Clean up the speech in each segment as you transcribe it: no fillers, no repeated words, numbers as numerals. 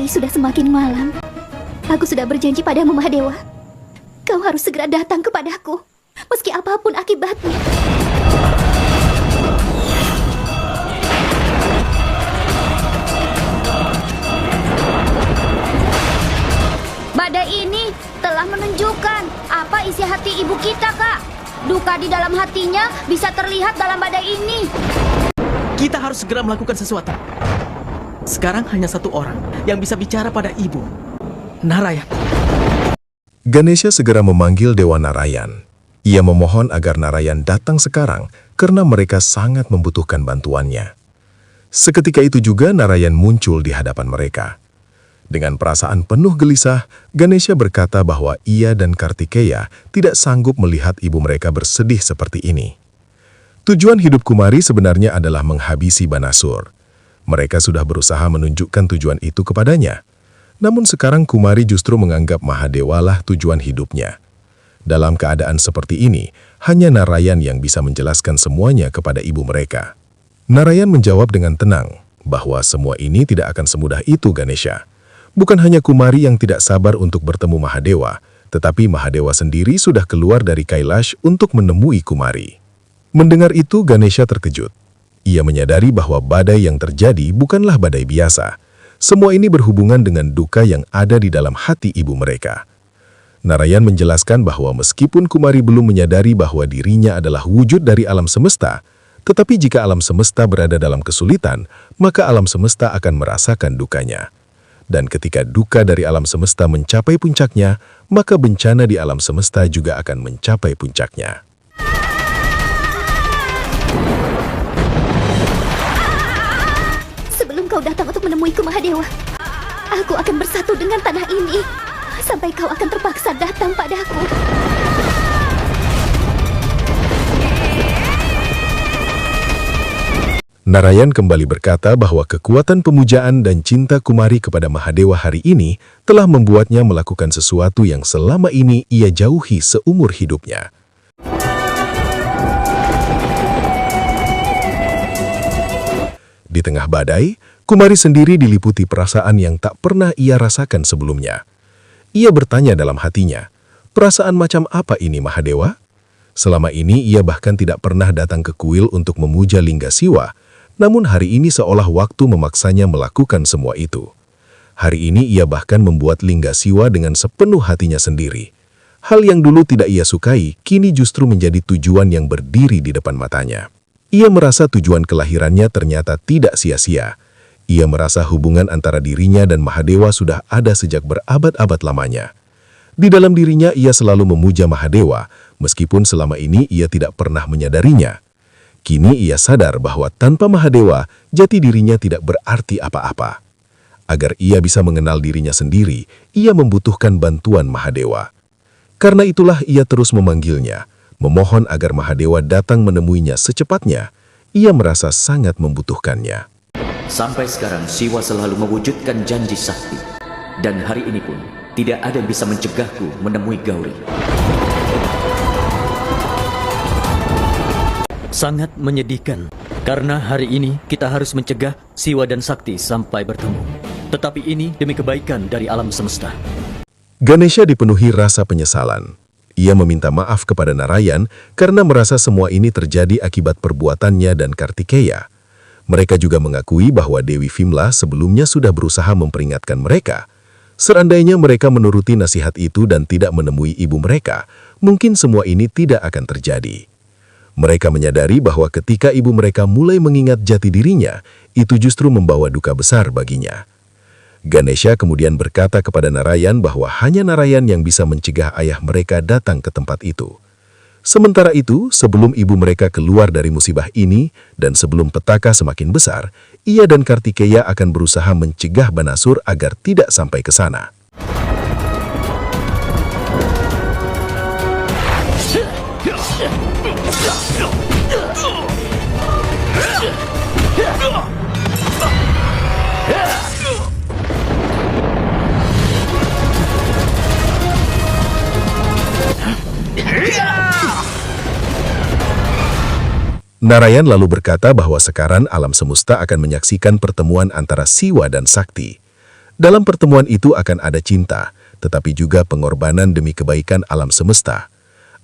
Ini sudah semakin malam. Aku sudah berjanji padamu, Mahadewa. Kau harus segera datang kepadaku, meski apapun akibatnya. Badai ini telah menunjukkan apa isi hati ibu kita, Kak. Duka di dalam hatinya bisa terlihat dalam badai ini. Kita harus segera melakukan sesuatu. Sekarang hanya satu orang yang bisa bicara pada ibu, Narayan. Ganesha segera memanggil Dewa Narayan. Ia memohon agar Narayan datang sekarang karena mereka sangat membutuhkan bantuannya. Seketika itu juga Narayan muncul di hadapan mereka. Dengan perasaan penuh gelisah, Ganesha berkata bahwa ia dan Kartikeya tidak sanggup melihat ibu mereka bersedih seperti ini. Tujuan hidup Kumari sebenarnya adalah menghabisi Banasur. Mereka sudah berusaha menunjukkan tujuan itu kepadanya. Namun sekarang Kumari justru menganggap Mahadewa lah tujuan hidupnya. Dalam keadaan seperti ini, hanya Narayan yang bisa menjelaskan semuanya kepada ibu mereka. Narayan menjawab dengan tenang bahwa semua ini tidak akan semudah itu, Ganesha. Bukan hanya Kumari yang tidak sabar untuk bertemu Mahadewa, tetapi Mahadewa sendiri sudah keluar dari Kailash untuk menemui Kumari. Mendengar itu, Ganesha terkejut. Ia menyadari bahwa badai yang terjadi bukanlah badai biasa. Semua ini berhubungan dengan duka yang ada di dalam hati ibu mereka. Narayan menjelaskan bahwa meskipun Kumari belum menyadari bahwa dirinya adalah wujud dari alam semesta, tetapi jika alam semesta berada dalam kesulitan, maka alam semesta akan merasakan dukanya. Dan ketika duka dari alam semesta mencapai puncaknya, maka bencana di alam semesta juga akan mencapai puncaknya. Sebelum kau datang untuk menemuiku, Mahadewa, aku akan bersatu dengan tanah ini, sampai kau akan terpaksa datang padaku. Narayan kembali berkata bahwa kekuatan pemujaan dan cinta Kumari kepada Mahadewa hari ini telah membuatnya melakukan sesuatu yang selama ini ia jauhi seumur hidupnya. Di tengah badai, Kumari sendiri diliputi perasaan yang tak pernah ia rasakan sebelumnya. Ia bertanya dalam hatinya, perasaan macam apa ini, Mahadewa? Selama ini ia bahkan tidak pernah datang ke kuil untuk memuja Lingga Siwa, namun hari ini seolah waktu memaksanya melakukan semua itu. Hari ini ia bahkan membuat Lingga Siwa dengan sepenuh hatinya sendiri. Hal yang dulu tidak ia sukai, kini justru menjadi tujuan yang berdiri di depan matanya. Ia merasa tujuan kelahirannya ternyata tidak sia-sia. Ia merasa hubungan antara dirinya dan Mahadewa sudah ada sejak berabad-abad lamanya. Di dalam dirinya ia selalu memuja Mahadewa, meskipun selama ini ia tidak pernah menyadarinya. Kini ia sadar bahwa tanpa Mahadewa, jati dirinya tidak berarti apa-apa. Agar ia bisa mengenal dirinya sendiri, ia membutuhkan bantuan Mahadewa. Karena itulah ia terus memanggilnya, memohon agar Mahadewa datang menemuinya secepatnya. Ia merasa sangat membutuhkannya. Sampai sekarang Siwa selalu mewujudkan janji sakti. Dan hari ini pun, tidak ada yang bisa mencegahku menemui Gauri. Sangat menyedihkan, karena hari ini kita harus mencegah Siwa dan Sakti sampai bertemu. Tetapi ini demi kebaikan dari alam semesta. Ganesha dipenuhi rasa penyesalan. Ia meminta maaf kepada Narayan karena merasa semua ini terjadi akibat perbuatannya dan Kartikeya. Mereka juga mengakui bahwa Dewi Vimla sebelumnya sudah berusaha memperingatkan mereka. Seandainya mereka menuruti nasihat itu dan tidak menemui ibu mereka, mungkin semua ini tidak akan terjadi. Mereka menyadari bahwa ketika ibu mereka mulai mengingat jati dirinya, itu justru membawa duka besar baginya. Ganesha kemudian berkata kepada Narayan bahwa hanya Narayan yang bisa mencegah ayah mereka datang ke tempat itu. Sementara itu, sebelum ibu mereka keluar dari musibah ini, dan sebelum petaka semakin besar, ia dan Kartikeya akan berusaha mencegah Banasur agar tidak sampai ke sana. Narayan lalu berkata bahwa sekarang alam semesta akan menyaksikan pertemuan antara Siwa dan Sakti. Dalam pertemuan itu akan ada cinta, tetapi juga pengorbanan demi kebaikan alam semesta.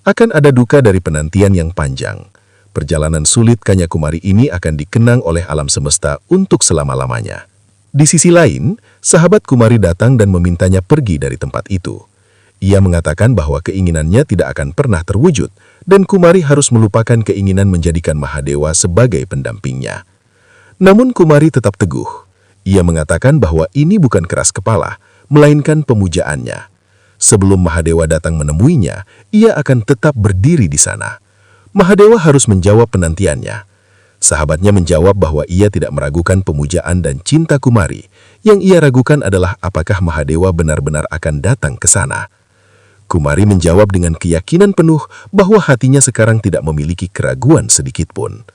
Akan ada duka dari penantian yang panjang. Perjalanan sulit Kanyakumari ini akan dikenang oleh alam semesta untuk selama-lamanya. Di sisi lain, sahabat Kumari datang dan memintanya pergi dari tempat itu. Ia mengatakan bahwa keinginannya tidak akan pernah terwujud, dan Kumari harus melupakan keinginan menjadikan Mahadewa sebagai pendampingnya. Namun Kumari tetap teguh. Ia mengatakan bahwa ini bukan keras kepala, melainkan pemujaannya. Sebelum Mahadewa datang menemuinya, ia akan tetap berdiri di sana. Mahadewa harus menjawab penantiannya. Sahabatnya menjawab bahwa ia tidak meragukan pemujaan dan cinta Kumari. Yang ia ragukan adalah apakah Mahadewa benar-benar akan datang ke sana. Kumari menjawab dengan keyakinan penuh bahwa hatinya sekarang tidak memiliki keraguan sedikitpun.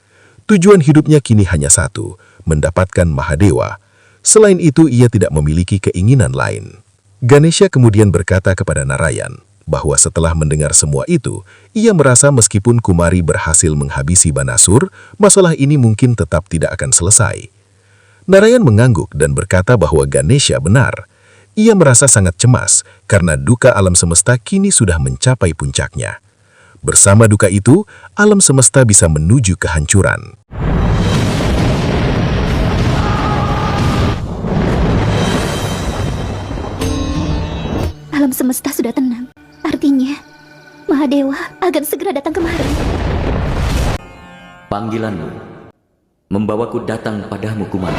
Tujuan hidupnya kini hanya satu, mendapatkan Mahadewa. Selain itu, ia tidak memiliki keinginan lain. Ganesha kemudian berkata kepada Narayan bahwa setelah mendengar semua itu, ia merasa meskipun Kumari berhasil menghabisi Banasur, masalah ini mungkin tetap tidak akan selesai. Narayan mengangguk dan berkata bahwa Ganesha benar. Ia merasa sangat cemas karena duka alam semesta kini sudah mencapai puncaknya. Bersama duka itu, alam semesta bisa menuju kehancuran. Alam semesta sudah tenang. Artinya, Mahadewa akan segera datang kemari. Panggilanmu membawaku datang padamu, Kumari.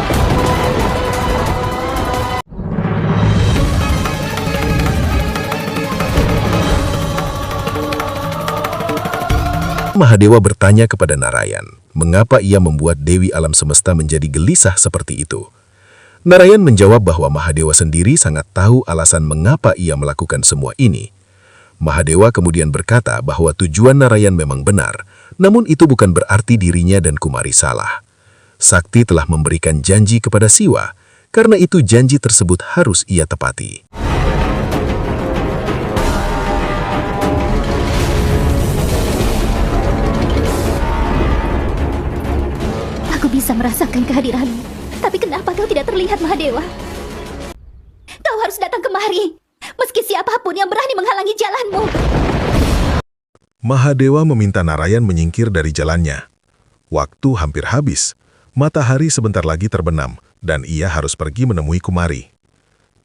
Mahadewa bertanya kepada Narayan, mengapa ia membuat Dewi Alam Semesta menjadi gelisah seperti itu. Narayan menjawab bahwa Mahadewa sendiri sangat tahu alasan mengapa ia melakukan semua ini. Mahadewa kemudian berkata bahwa tujuan Narayan memang benar, namun itu bukan berarti dirinya dan Kumari salah. Sakti telah memberikan janji kepada Siwa, karena itu janji tersebut harus ia tepati. Aku bisa merasakan kehadiranmu, tapi kenapa kau tidak terlihat, Mahadewa? Kau harus datang kemari, meski siapapun yang berani menghalangi jalanmu. Mahadewa meminta Narayan menyingkir dari jalannya. Waktu hampir habis, matahari sebentar lagi terbenam, dan ia harus pergi menemui Kumari.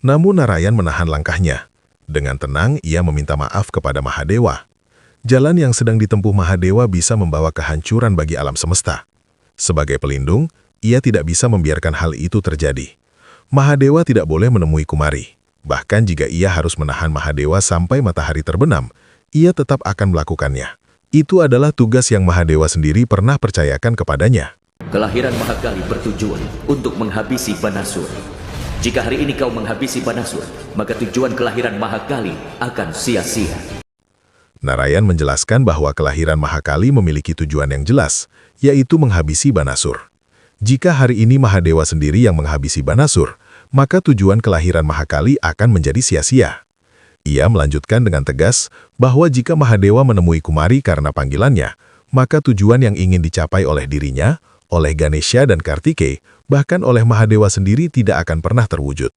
Namun Narayan menahan langkahnya. Dengan tenang, ia meminta maaf kepada Mahadewa. Jalan yang sedang ditempuh Mahadewa bisa membawa kehancuran bagi alam semesta. Sebagai pelindung, ia tidak bisa membiarkan hal itu terjadi. Mahadewa tidak boleh menemui Kumari. Bahkan jika ia harus menahan Mahadewa sampai matahari terbenam, ia tetap akan melakukannya. Itu adalah tugas yang Mahadewa sendiri pernah percayakan kepadanya. Kelahiran Mahakali bertujuan untuk menghabisi Banasur. Jika hari ini kau menghabisi Banasur, maka tujuan kelahiran Mahakali akan sia-sia. Narayan menjelaskan bahwa kelahiran Mahakali memiliki tujuan yang jelas, yaitu menghabisi Banasur. Jika hari ini Mahadewa sendiri yang menghabisi Banasur, maka tujuan kelahiran Mahakali akan menjadi sia-sia. Ia melanjutkan dengan tegas bahwa jika Mahadewa menemui Kumari karena panggilannya, maka tujuan yang ingin dicapai oleh dirinya, oleh Ganesha dan Kartikeya, bahkan oleh Mahadewa sendiri tidak akan pernah terwujud.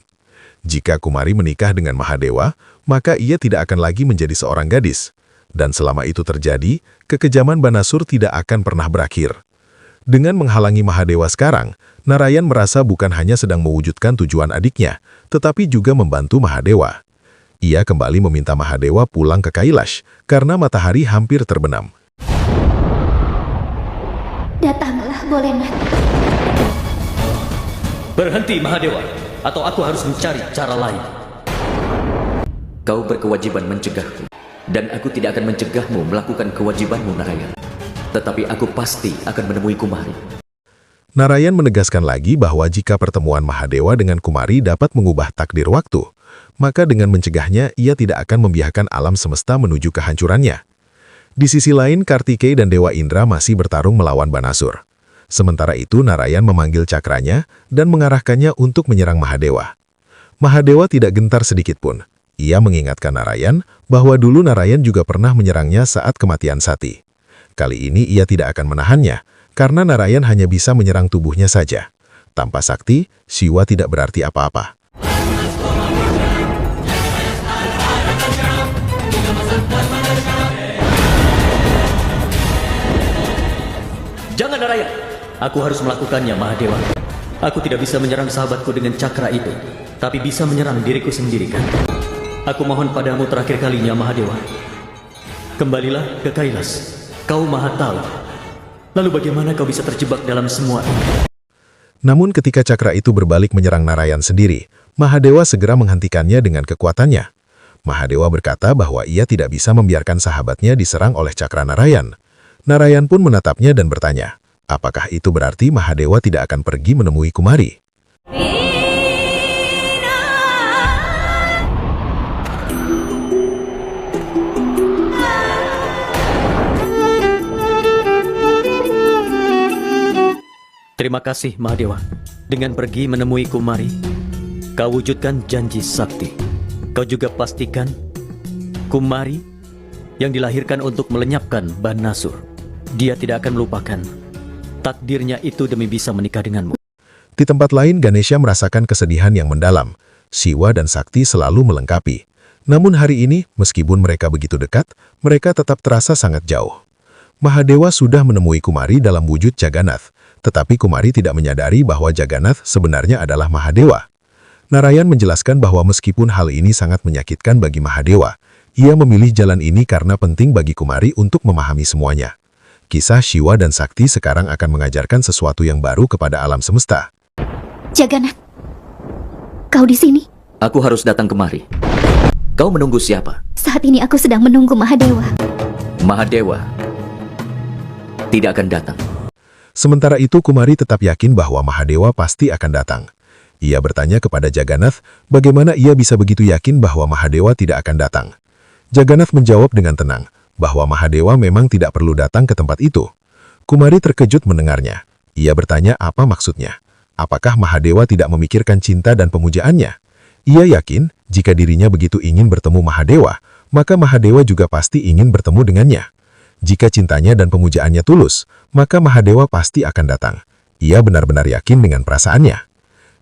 Jika Kumari menikah dengan Mahadewa, maka ia tidak akan lagi menjadi seorang gadis. Dan selama itu terjadi, kekejaman Banasur tidak akan pernah berakhir. Dengan menghalangi Mahadewa sekarang, Narayan merasa bukan hanya sedang mewujudkan tujuan adiknya, tetapi juga membantu Mahadewa. Ia kembali meminta Mahadewa pulang ke Kailash, karena matahari hampir terbenam. Datanglah, Bolenath. Berhenti, Mahadewa, atau aku harus mencari cara lain. Kau berkewajiban mencegahku, dan aku tidak akan mencegahmu melakukan kewajibanmu, Narayan. Tetapi aku pasti akan menemui Kumari. Narayan menegaskan lagi bahwa jika pertemuan Mahadewa dengan Kumari dapat mengubah takdir waktu, maka dengan mencegahnya ia tidak akan membiarkan alam semesta menuju kehancurannya. Di sisi lain, Kartikeya dan Dewa Indra masih bertarung melawan Banasur. Sementara itu, Narayan memanggil cakranya dan mengarahkannya untuk menyerang Mahadewa. Mahadewa tidak gentar sedikitpun. Ia mengingatkan Narayan bahwa dulu Narayan juga pernah menyerangnya saat kematian Sati. Kali ini ia tidak akan menahannya, karena Narayan hanya bisa menyerang tubuhnya saja. Tanpa sakti, Siwa tidak berarti apa-apa. Jangan, Narayan. Aku harus melakukannya, Mahadewa. Aku tidak bisa menyerang sahabatku dengan cakra itu, tapi bisa menyerang diriku sendiri, kan? Aku mohon padamu terakhir kalinya, Mahadewa. Kembalilah ke Kailas. Kau maha tahu. Lalu bagaimana kau bisa terjebak dalam semua ini? Namun ketika cakra itu berbalik menyerang Narayan sendiri, Mahadewa segera menghentikannya dengan kekuatannya. Mahadewa berkata bahwa ia tidak bisa membiarkan sahabatnya diserang oleh cakra Narayan. Narayan pun menatapnya dan bertanya, apakah itu berarti Mahadewa tidak akan pergi menemui Kumari? Terima kasih, Mahadewa. Dengan pergi menemui Kumari, kau wujudkan janji sakti. Kau juga pastikan Kumari yang dilahirkan untuk melenyapkan Banasur. Dia tidak akan melupakan takdirnya itu demi bisa menikah denganmu. Di tempat lain, Ganesha merasakan kesedihan yang mendalam. Siwa dan Sakti selalu melengkapi. Namun hari ini, meskipun mereka begitu dekat, mereka tetap terasa sangat jauh. Mahadewa sudah menemui Kumari dalam wujud Jagannath, tetapi Kumari tidak menyadari bahwa Jagannath sebenarnya adalah Mahadewa. Narayan menjelaskan bahwa meskipun hal ini sangat menyakitkan bagi Mahadewa, ia memilih jalan ini karena penting bagi Kumari untuk memahami semuanya. Kisah Siwa dan Sakti sekarang akan mengajarkan sesuatu yang baru kepada alam semesta. Jagannath, kau di sini? Aku harus datang kemari. Kau menunggu siapa? Saat ini aku sedang menunggu Mahadewa. Mahadewa tidak akan datang. Sementara itu Kumari tetap yakin bahwa Mahadewa pasti akan datang. Ia bertanya kepada Jagannath bagaimana ia bisa begitu yakin bahwa Mahadewa tidak akan datang. Jagannath menjawab dengan tenang bahwa Mahadewa memang tidak perlu datang ke tempat itu. Kumari terkejut mendengarnya. Ia bertanya apa maksudnya. Apakah Mahadewa tidak memikirkan cinta dan pemujaannya? Ia yakin jika dirinya begitu ingin bertemu Mahadewa, maka Mahadewa juga pasti ingin bertemu dengannya. Jika cintanya dan pemujaannya tulus, maka Mahadewa pasti akan datang. Ia benar-benar yakin dengan perasaannya.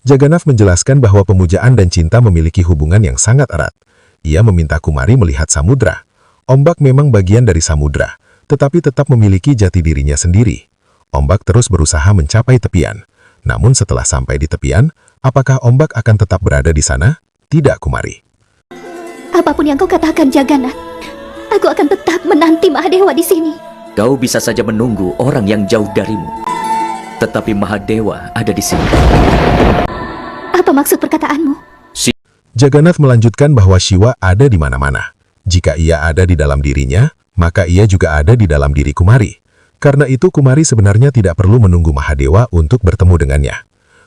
Jagannath menjelaskan bahwa pemujaan dan cinta memiliki hubungan yang sangat erat. Ia meminta Kumari melihat samudra. Ombak memang bagian dari samudra, tetapi tetap memiliki jati dirinya sendiri. Ombak terus berusaha mencapai tepian. Namun setelah sampai di tepian, apakah ombak akan tetap berada di sana? Tidak, Kumari. Apapun yang kau katakan, Jagannath, aku akan tetap menanti Mahadewa di sini. Kau bisa saja menunggu orang yang jauh darimu. Tetapi Mahadewa ada di sini. Apa maksud perkataanmu? Jagannath melanjutkan bahwa Siwa ada di mana-mana. Jika ia ada di dalam dirinya, maka ia juga ada di dalam diri Kumari. Karena itu Kumari sebenarnya tidak perlu menunggu Mahadewa untuk bertemu dengannya.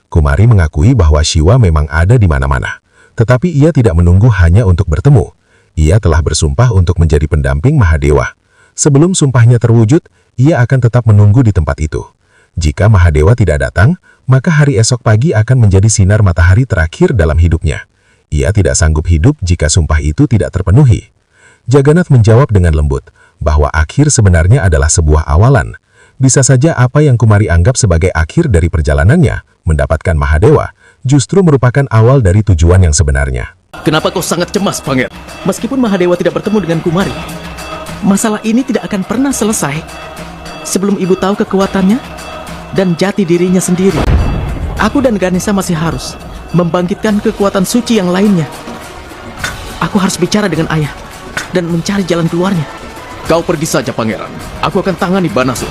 Kumari mengakui bahwa Siwa memang ada di mana-mana. Tetapi ia tidak menunggu hanya untuk bertemu. Ia telah bersumpah untuk menjadi pendamping Mahadewa. Sebelum sumpahnya terwujud, ia akan tetap menunggu di tempat itu. Jika Mahadewa tidak datang, maka hari esok pagi akan menjadi sinar matahari terakhir dalam hidupnya. Ia tidak sanggup hidup jika sumpah itu tidak terpenuhi. Jagannath menjawab dengan lembut, bahwa akhir sebenarnya adalah sebuah awalan. Bisa saja apa yang Kumari anggap sebagai akhir dari perjalanannya, mendapatkan Mahadewa, justru merupakan awal dari tujuan yang sebenarnya. Kenapa kau sangat cemas, Pangeran? Meskipun Mahadewa tidak bertemu dengan Kumari, masalah ini tidak akan pernah selesai sebelum ibu tahu kekuatannya dan jati dirinya sendiri. Aku dan Ganesha masih harus membangkitkan kekuatan suci yang lainnya. Aku harus bicara dengan ayah dan mencari jalan keluarnya. Kau pergi saja, Pangeran. Aku akan tangani Banasur.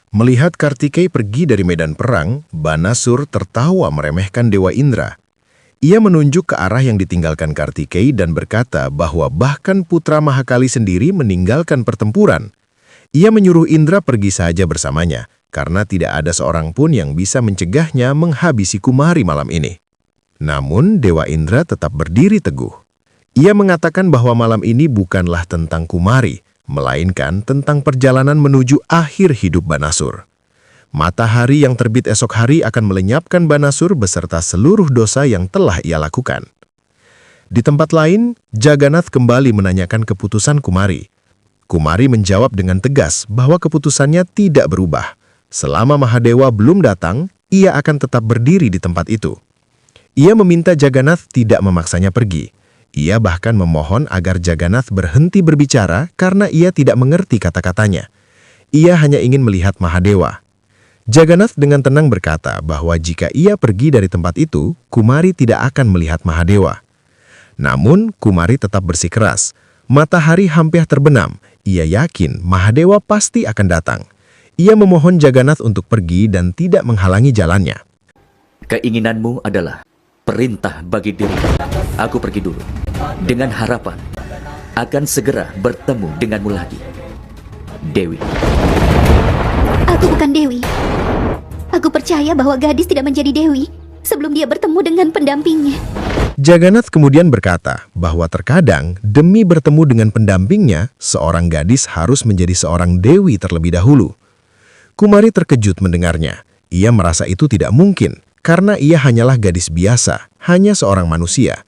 Melihat Kartikeya pergi dari medan perang, Banasur tertawa meremehkan Dewa Indra. Ia menunjuk ke arah yang ditinggalkan Kartikeya dan berkata bahwa bahkan putra Mahakali sendiri meninggalkan pertempuran. Ia menyuruh Indra pergi saja bersamanya, karena tidak ada seorang pun yang bisa mencegahnya menghabisi Kumari malam ini. Namun Dewa Indra tetap berdiri teguh. Ia mengatakan bahwa malam ini bukanlah tentang Kumari, melainkan tentang perjalanan menuju akhir hidup Banasur. Matahari yang terbit esok hari akan melenyapkan Banasur beserta seluruh dosa yang telah ia lakukan. Di tempat lain, Jagannath kembali menanyakan keputusan Kumari. Kumari menjawab dengan tegas bahwa keputusannya tidak berubah. Selama Mahadewa belum datang, ia akan tetap berdiri di tempat itu. Ia meminta Jagannath tidak memaksanya pergi. Ia bahkan memohon agar Jagannath berhenti berbicara karena ia tidak mengerti kata-katanya. Ia hanya ingin melihat Mahadewa. Jagannath dengan tenang berkata bahwa jika ia pergi dari tempat itu, Kumari tidak akan melihat Mahadewa. Namun, Kumari tetap bersikeras. Matahari hampir terbenam. Ia yakin Mahadewa pasti akan datang. Ia memohon Jagannath untuk pergi dan tidak menghalangi jalannya. Keinginanmu adalah perintah bagi diriku. Aku pergi dulu, dengan harapan akan segera bertemu denganmu lagi. Dewi. Aku bukan Dewi. Aku percaya bahwa gadis tidak menjadi Dewi sebelum dia bertemu dengan pendampingnya. Jagannath kemudian berkata bahwa terkadang demi bertemu dengan pendampingnya, seorang gadis harus menjadi seorang dewi terlebih dahulu. Kumari terkejut mendengarnya. Ia merasa itu tidak mungkin, karena ia hanyalah gadis biasa, hanya seorang manusia.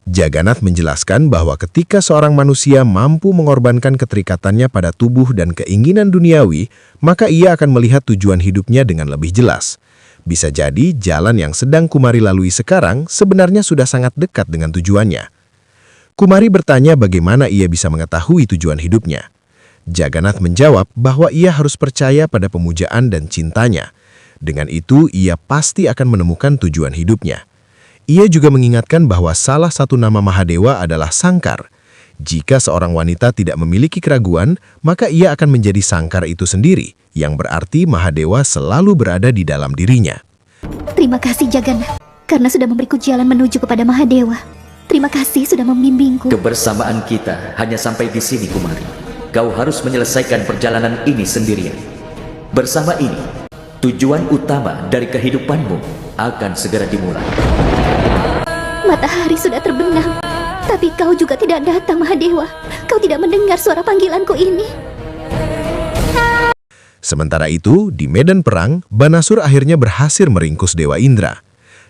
Jagannath menjelaskan bahwa ketika seorang manusia mampu mengorbankan keterikatannya pada tubuh dan keinginan duniawi, maka ia akan melihat tujuan hidupnya dengan lebih jelas. Bisa jadi jalan yang sedang Kumari lalui sekarang sebenarnya sudah sangat dekat dengan tujuannya. Kumari bertanya bagaimana ia bisa mengetahui tujuan hidupnya. Jagannath menjawab bahwa ia harus percaya pada pemujaan dan cintanya. Dengan itu, ia pasti akan menemukan tujuan hidupnya. Ia juga mengingatkan bahwa salah satu nama Mahadewa adalah Sangkar. Jika seorang wanita tidak memiliki keraguan, maka ia akan menjadi Sangkar itu sendiri, yang berarti Mahadewa selalu berada di dalam dirinya. Terima kasih Jagannath, karena sudah memberiku jalan menuju kepada Mahadewa. Terima kasih sudah membimbingku. Kebersamaan kita hanya sampai di sini, Kumari. Kau harus menyelesaikan perjalanan ini sendirian. Bersama ini, tujuan utama dari kehidupanmu akan segera dimulai. Matahari sudah terbenam, tapi kau juga tidak datang, Mahadewa. Kau tidak mendengar suara panggilanku ini. Sementara itu, di medan perang, Banasur akhirnya berhasil meringkus Dewa Indra.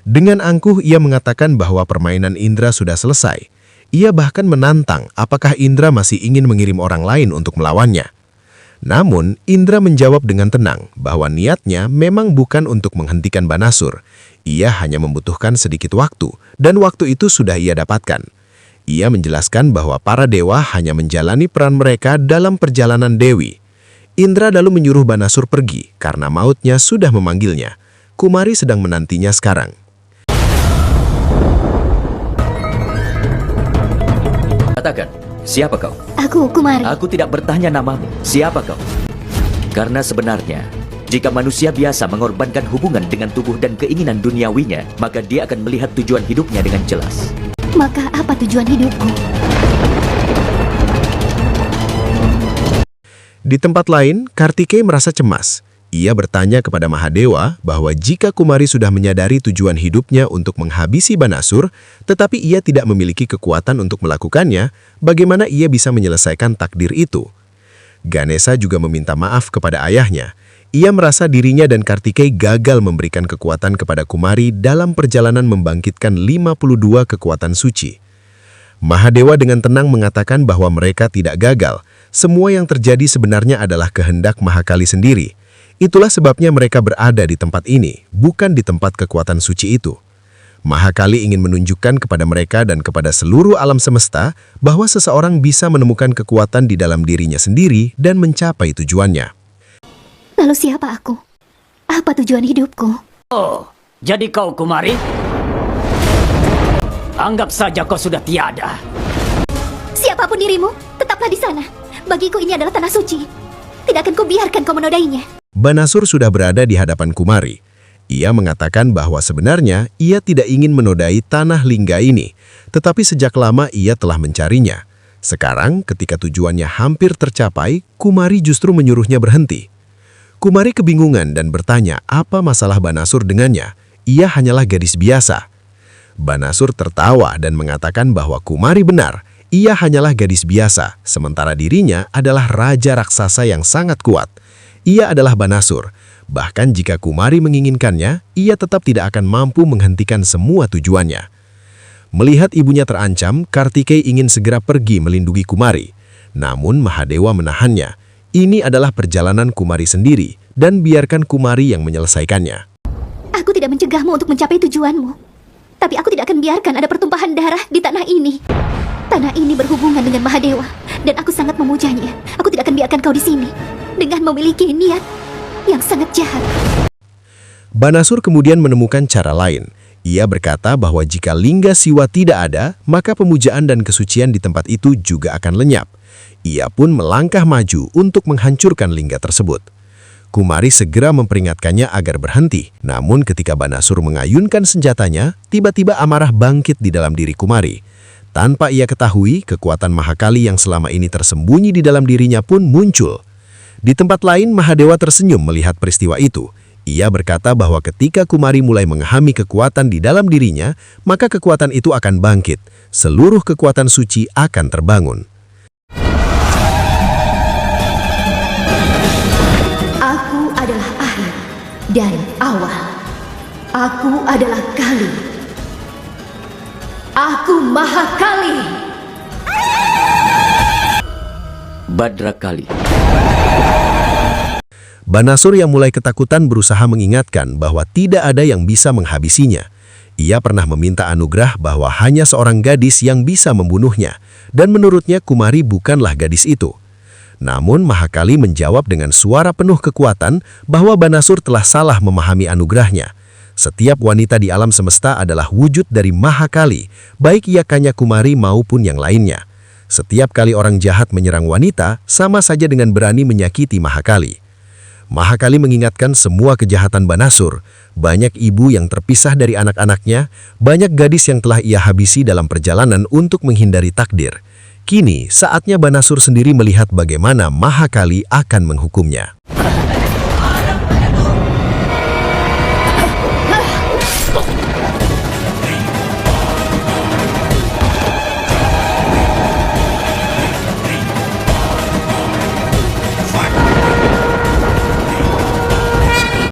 Dengan angkuh, ia mengatakan bahwa permainan Indra sudah selesai. Ia bahkan menantang apakah Indra masih ingin mengirim orang lain untuk melawannya. Namun, Indra menjawab dengan tenang bahwa niatnya memang bukan untuk menghentikan Banasur. Ia hanya membutuhkan sedikit waktu, dan waktu itu sudah ia dapatkan. Ia menjelaskan bahwa para dewa hanya menjalani peran mereka dalam perjalanan Dewi. Indra lalu menyuruh Banasur pergi karena mautnya sudah memanggilnya. Kumari sedang menantinya sekarang. Katakan, siapa kau? Aku, Kumari. Aku tidak bertanya namamu. Siapa kau? Karena sebenarnya, jika manusia biasa mengorbankan hubungan dengan tubuh dan keinginan duniawinya, maka dia akan melihat tujuan hidupnya dengan jelas. Maka apa tujuan hidupku? Di tempat lain, Kartikeya merasa cemas. Ia bertanya kepada Mahadewa bahwa jika Kumari sudah menyadari tujuan hidupnya untuk menghabisi Banasur, tetapi ia tidak memiliki kekuatan untuk melakukannya, bagaimana ia bisa menyelesaikan takdir itu? Ganesha juga meminta maaf kepada ayahnya. Ia merasa dirinya dan Kartikeya gagal memberikan kekuatan kepada Kumari dalam perjalanan membangkitkan 52 kekuatan suci. Mahadewa dengan tenang mengatakan bahwa mereka tidak gagal. Semua yang terjadi sebenarnya adalah kehendak Mahakali sendiri. Itulah sebabnya mereka berada di tempat ini, bukan di tempat kekuatan suci itu. Mahakali ingin menunjukkan kepada mereka dan kepada seluruh alam semesta bahwa seseorang bisa menemukan kekuatan di dalam dirinya sendiri dan mencapai tujuannya. Lalu siapa aku? Apa tujuan hidupku? Oh, jadi kau Kumari? Anggap saja kau sudah tiada. Siapapun dirimu, tetaplah di sana. Bagiku ini adalah tanah suci. Tidak akan kubiarkan kau menodainya. Banasur sudah berada di hadapan Kumari. Ia mengatakan bahwa sebenarnya ia tidak ingin menodai tanah lingga ini, tetapi sejak lama ia telah mencarinya. Sekarang, ketika tujuannya hampir tercapai, Kumari justru menyuruhnya berhenti. Kumari kebingungan dan bertanya apa masalah Banasur dengannya. Ia hanyalah gadis biasa. Banasur tertawa dan mengatakan bahwa Kumari benar. Ia hanyalah gadis biasa, sementara dirinya adalah raja raksasa yang sangat kuat. Ia adalah Banasur. Bahkan jika Kumari menginginkannya, ia tetap tidak akan mampu menghentikan semua tujuannya. Melihat ibunya terancam, Kartikeya ingin segera pergi melindungi Kumari. Namun Mahadewa menahannya. Ini adalah perjalanan Kumari sendiri, dan biarkan Kumari yang menyelesaikannya. Aku tidak mencegahmu untuk mencapai tujuanmu. Tapi aku tidak akan biarkan ada pertumpahan darah di tanah ini. Tanah ini berhubungan dengan Mahadewa, dan aku sangat memujanya. Aku tidak akan biarkan kau di sini dengan memiliki niat yang sangat jahat. Banasur kemudian menemukan cara lain. Ia berkata bahwa jika lingga Siwa tidak ada, maka pemujaan dan kesucian di tempat itu juga akan lenyap. Ia pun melangkah maju untuk menghancurkan lingga tersebut. Kumari segera memperingatkannya agar berhenti. Namun ketika Banasur mengayunkan senjatanya, tiba-tiba amarah bangkit di dalam diri Kumari. Tanpa ia ketahui, kekuatan Mahakali yang selama ini tersembunyi di dalam dirinya pun muncul. Di tempat lain, Mahadewa tersenyum melihat peristiwa itu. Ia berkata bahwa ketika Kumari mulai mengahami kekuatan di dalam dirinya, maka kekuatan itu akan bangkit. Seluruh kekuatan suci akan terbangun. Aku adalah akhir dan awal. Aku adalah Kali. Aku Mahakali. Badrakali. Banasur yang mulai ketakutan berusaha mengingatkan bahwa tidak ada yang bisa menghabisinya. Ia pernah meminta anugerah bahwa hanya seorang gadis yang bisa membunuhnya, dan menurutnya Kumari bukanlah gadis itu. Namun Mahakali menjawab dengan suara penuh kekuatan bahwa Banasur telah salah memahami anugerahnya. Setiap wanita di alam semesta adalah wujud dari Mahakali, baik ia Kanya Kumari maupun yang lainnya. Setiap kali orang jahat menyerang wanita, sama saja dengan berani menyakiti Mahakali. Mahakali mengingatkan semua kejahatan Banasur, banyak ibu yang terpisah dari anak-anaknya, banyak gadis yang telah ia habisi dalam perjalanan untuk menghindari takdir. Kini, saatnya Banasur sendiri melihat bagaimana Mahakali akan menghukumnya.